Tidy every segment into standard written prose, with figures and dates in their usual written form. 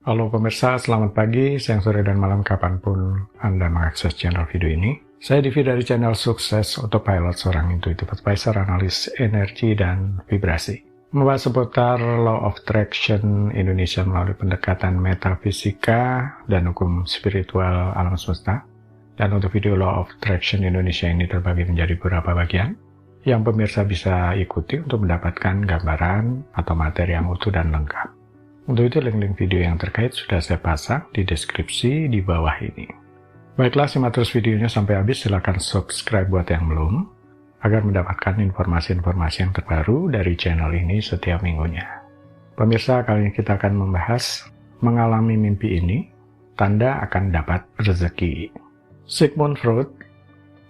Halo pemirsa, selamat pagi, siang, sore, dan malam kapanpun Anda mengakses channel video ini. Saya Divi dari channel Sukses Autopilot, seorang intuitive advisor, analis energi, dan vibrasi. Membahas seputar Law of Attraction Indonesia melalui pendekatan metafisika dan hukum spiritual alam semesta. Dan untuk video Law of Attraction Indonesia ini terbagi menjadi beberapa bagian yang pemirsa bisa ikuti untuk mendapatkan gambaran atau materi yang utuh dan lengkap. Untuk itu, link-link video yang terkait sudah saya pasang di deskripsi di bawah ini. Baiklah, simak terus videonya sampai habis. Silakan subscribe buat yang belum, agar mendapatkan informasi-informasi yang terbaru dari channel ini setiap minggunya. Pemirsa, kali ini kita akan membahas mengalami mimpi ini, tanda akan dapat rezeki. Sigmund Freud,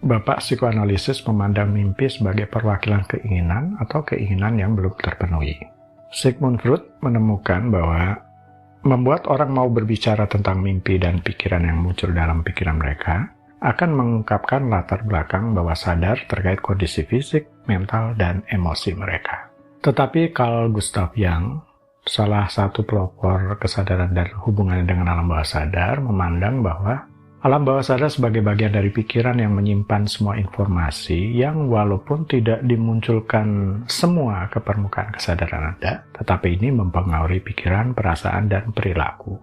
bapak psikoanalisis, memandang mimpi sebagai perwakilan keinginan atau keinginan yang belum terpenuhi. Sigmund Freud menemukan bahwa membuat orang mau berbicara tentang mimpi dan pikiran yang muncul dalam pikiran mereka akan mengungkapkan latar belakang bawah sadar terkait kondisi fisik, mental, dan emosi mereka. Tetapi Carl Gustav Jung, salah satu pelopor kesadaran dan hubungannya dengan alam bawah sadar, memandang bahwa alam bawah sadar sebagai bagian dari pikiran yang menyimpan semua informasi yang walaupun tidak dimunculkan semua ke permukaan kesadaran Anda, tetapi ini mempengaruhi pikiran, perasaan, dan perilaku.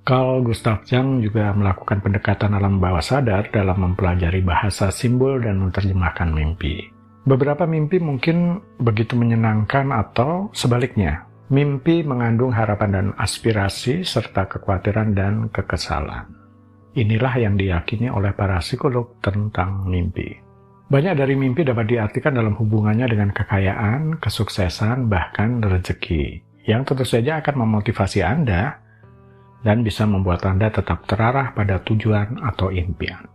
Carl Gustav Jung juga melakukan pendekatan alam bawah sadar dalam mempelajari bahasa simbol dan menerjemahkan mimpi. Beberapa mimpi mungkin begitu menyenangkan atau sebaliknya. Mimpi mengandung harapan dan aspirasi serta kekhawatiran dan kekesalan. Inilah yang diyakini oleh para psikolog tentang mimpi. Banyak dari mimpi dapat diartikan dalam hubungannya dengan kekayaan, kesuksesan, bahkan rezeki, yang tentu saja akan memotivasi Anda dan bisa membuat Anda tetap terarah pada tujuan atau impian.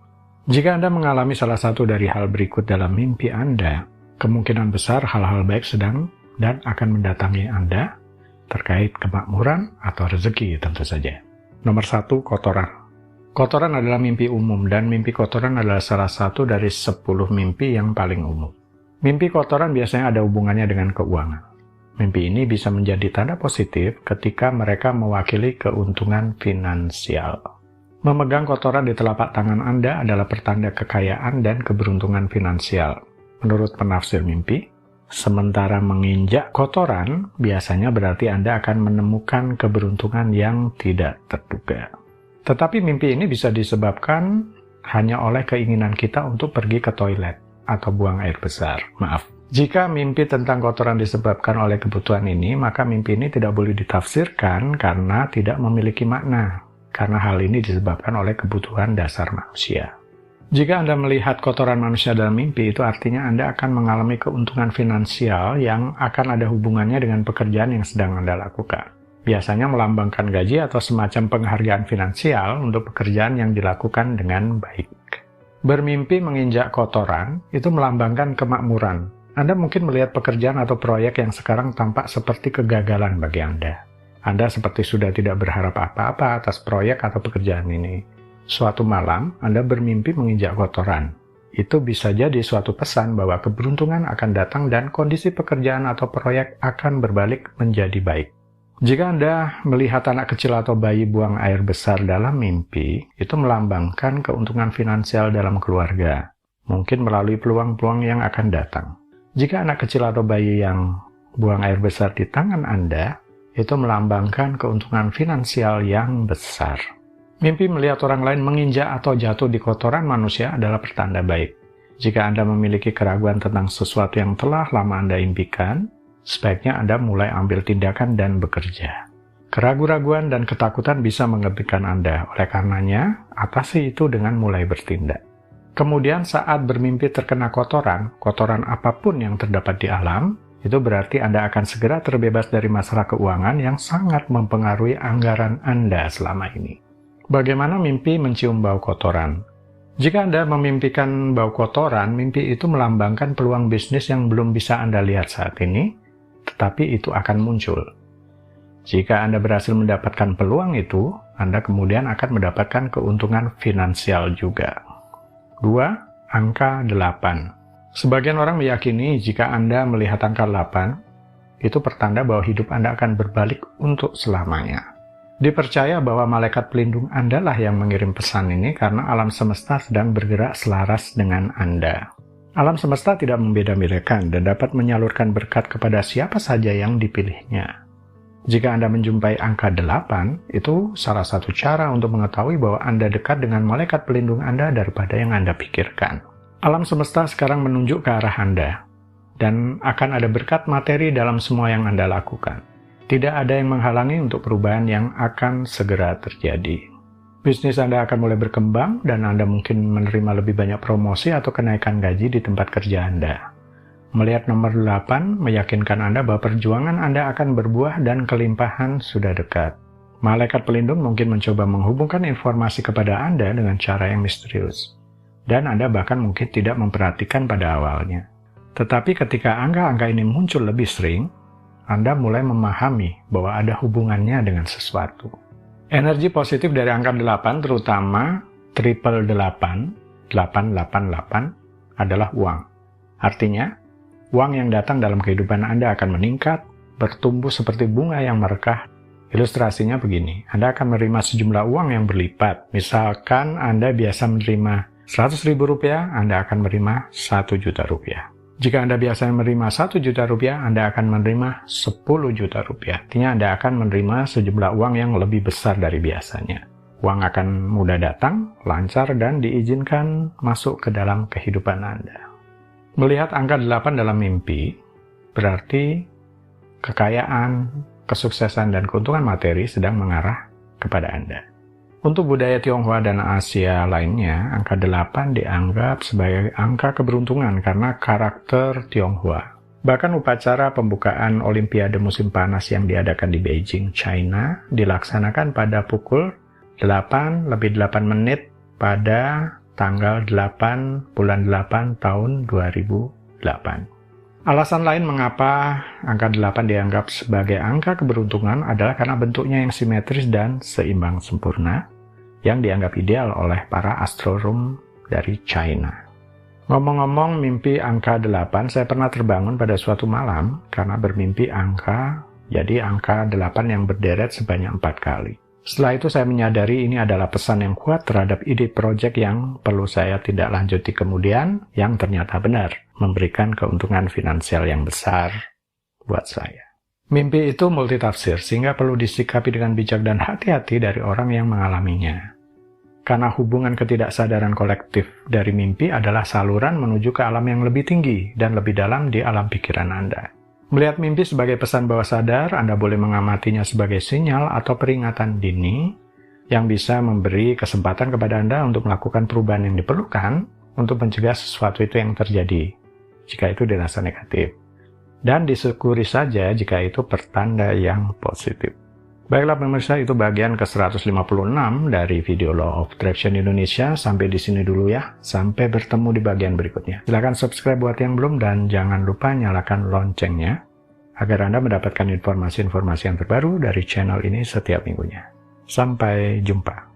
Jika Anda mengalami salah satu dari hal berikut dalam mimpi Anda, kemungkinan besar hal-hal baik sedang dan akan mendatangi Anda terkait kemakmuran atau rezeki tentu saja. Nomor 1, kotoran. Kotoran adalah mimpi umum, dan mimpi kotoran adalah salah satu dari 10 mimpi yang paling umum. Mimpi kotoran biasanya ada hubungannya dengan keuangan. Mimpi ini bisa menjadi tanda positif ketika mereka mewakili keuntungan finansial. Memegang kotoran di telapak tangan Anda adalah pertanda kekayaan dan keberuntungan finansial, menurut penafsir mimpi. Sementara menginjak kotoran, biasanya berarti Anda akan menemukan keberuntungan yang tidak terduga. Tetapi mimpi ini bisa disebabkan hanya oleh keinginan kita untuk pergi ke toilet atau buang air besar. Jika mimpi tentang kotoran disebabkan oleh kebutuhan ini, maka mimpi ini tidak boleh ditafsirkan karena tidak memiliki makna, karena hal ini disebabkan oleh kebutuhan dasar manusia. Jika Anda melihat kotoran manusia dalam mimpi, itu artinya Anda akan mengalami keuntungan finansial yang akan ada hubungannya dengan pekerjaan yang sedang Anda lakukan. Biasanya melambangkan gaji atau semacam penghargaan finansial untuk pekerjaan yang dilakukan dengan baik. Bermimpi menginjak kotoran itu melambangkan kemakmuran. Anda mungkin melihat pekerjaan atau proyek yang sekarang tampak seperti kegagalan bagi Anda. Anda seperti sudah tidak berharap apa-apa atas proyek atau pekerjaan ini. Suatu malam, Anda bermimpi menginjak kotoran. Itu bisa jadi suatu pesan bahwa keberuntungan akan datang dan kondisi pekerjaan atau proyek akan berbalik menjadi baik. Jika Anda melihat anak kecil atau bayi buang air besar dalam mimpi, itu melambangkan keuntungan finansial dalam keluarga, mungkin melalui peluang-peluang yang akan datang. Jika anak kecil atau bayi yang buang air besar di tangan Anda, itu melambangkan keuntungan finansial yang besar. Mimpi melihat orang lain menginjak atau jatuh di kotoran manusia adalah pertanda baik. Jika Anda memiliki keraguan tentang sesuatu yang telah lama Anda impikan, sebaiknya Anda mulai ambil tindakan dan bekerja. Keraguan-raguan dan ketakutan bisa mengejutkan Anda, oleh karenanya, atasi itu dengan mulai bertindak. Kemudian saat bermimpi terkena kotoran apapun yang terdapat di alam, itu berarti Anda akan segera terbebas dari masalah keuangan yang sangat mempengaruhi anggaran Anda selama ini. Bagaimana mimpi mencium bau kotoran? Jika Anda memimpikan bau kotoran, mimpi itu melambangkan peluang bisnis yang belum bisa Anda lihat saat ini, tetapi itu akan muncul. Jika Anda berhasil mendapatkan peluang itu, Anda kemudian akan mendapatkan keuntungan finansial juga. 2. Angka 8. Sebagian orang meyakini jika Anda melihat angka 8, itu pertanda bahwa hidup Anda akan berbalik untuk selamanya. Dipercaya bahwa malaikat pelindung Anda lah yang mengirim pesan ini karena alam semesta sedang bergerak selaras dengan Anda. Alam semesta tidak membeda-bedakan dan dapat menyalurkan berkat kepada siapa saja yang dipilihnya. Jika Anda menjumpai angka 8, itu salah satu cara untuk mengetahui bahwa Anda dekat dengan malaikat pelindung Anda daripada yang Anda pikirkan. Alam semesta sekarang menunjuk ke arah Anda, dan akan ada berkat materi dalam semua yang Anda lakukan. Tidak ada yang menghalangi untuk perubahan yang akan segera terjadi. Bisnis Anda akan mulai berkembang, dan Anda mungkin menerima lebih banyak promosi atau kenaikan gaji di tempat kerja Anda. Melihat nomor 8 meyakinkan Anda bahwa perjuangan Anda akan berbuah dan kelimpahan sudah dekat. Malaikat pelindung mungkin mencoba menghubungkan informasi kepada Anda dengan cara yang misterius. Dan Anda bahkan mungkin tidak memperhatikan pada awalnya. Tetapi ketika angka-angka ini muncul lebih sering, Anda mulai memahami bahwa ada hubungannya dengan sesuatu. Energi positif dari angka 8, terutama 888, 888, adalah uang. Artinya, uang yang datang dalam kehidupan Anda akan meningkat, bertumbuh seperti bunga yang merekah. Ilustrasinya begini, Anda akan menerima sejumlah uang yang berlipat. Misalkan Anda biasa menerima Rp100.000, Anda akan menerima Rp1.000.000. Jika Anda biasa menerima Rp1.000.000, Anda akan menerima Rp10.000.000. Artinya Anda akan menerima sejumlah uang yang lebih besar dari biasanya. Uang akan mudah datang, lancar, dan diizinkan masuk ke dalam kehidupan Anda. Melihat angka 8 dalam mimpi, berarti kekayaan, kesuksesan, dan keuntungan materi sedang mengarah kepada Anda. Untuk budaya Tionghoa dan Asia lainnya, angka 8 dianggap sebagai angka keberuntungan karena karakter Tionghoa. Bahkan upacara pembukaan Olimpiade musim panas yang diadakan di Beijing, China, dilaksanakan pada pukul 8:08 pada tanggal 8 bulan 8 tahun 2008. Alasan lain mengapa angka 8 dianggap sebagai angka keberuntungan adalah karena bentuknya yang simetris dan seimbang sempurna yang dianggap ideal oleh para astronom dari China. Ngomong-ngomong mimpi angka 8, saya pernah terbangun pada suatu malam karena bermimpi angka 8 yang berderet sebanyak 4 kali. Setelah itu saya menyadari ini adalah pesan yang kuat terhadap ide proyek yang perlu saya tidak lanjuti kemudian, yang ternyata benar, memberikan keuntungan finansial yang besar buat saya. Mimpi itu multitafsir, sehingga perlu disikapi dengan bijak dan hati-hati dari orang yang mengalaminya. Karena hubungan ketidaksadaran kolektif dari mimpi adalah saluran menuju ke alam yang lebih tinggi dan lebih dalam di alam pikiran Anda. Melihat mimpi sebagai pesan bawah sadar, Anda boleh mengamatinya sebagai sinyal atau peringatan dini yang bisa memberi kesempatan kepada Anda untuk melakukan perubahan yang diperlukan untuk mencegah sesuatu itu yang terjadi, jika itu dirasa negatif. Dan disyukuri saja jika itu pertanda yang positif. Baiklah pemirsa, itu bagian ke-156 dari video Law of Attraction Indonesia. Sampai di sini dulu ya. Sampai bertemu di bagian berikutnya. Silahkan subscribe buat yang belum dan jangan lupa nyalakan loncengnya agar Anda mendapatkan informasi-informasi yang terbaru dari channel ini setiap minggunya. Sampai jumpa.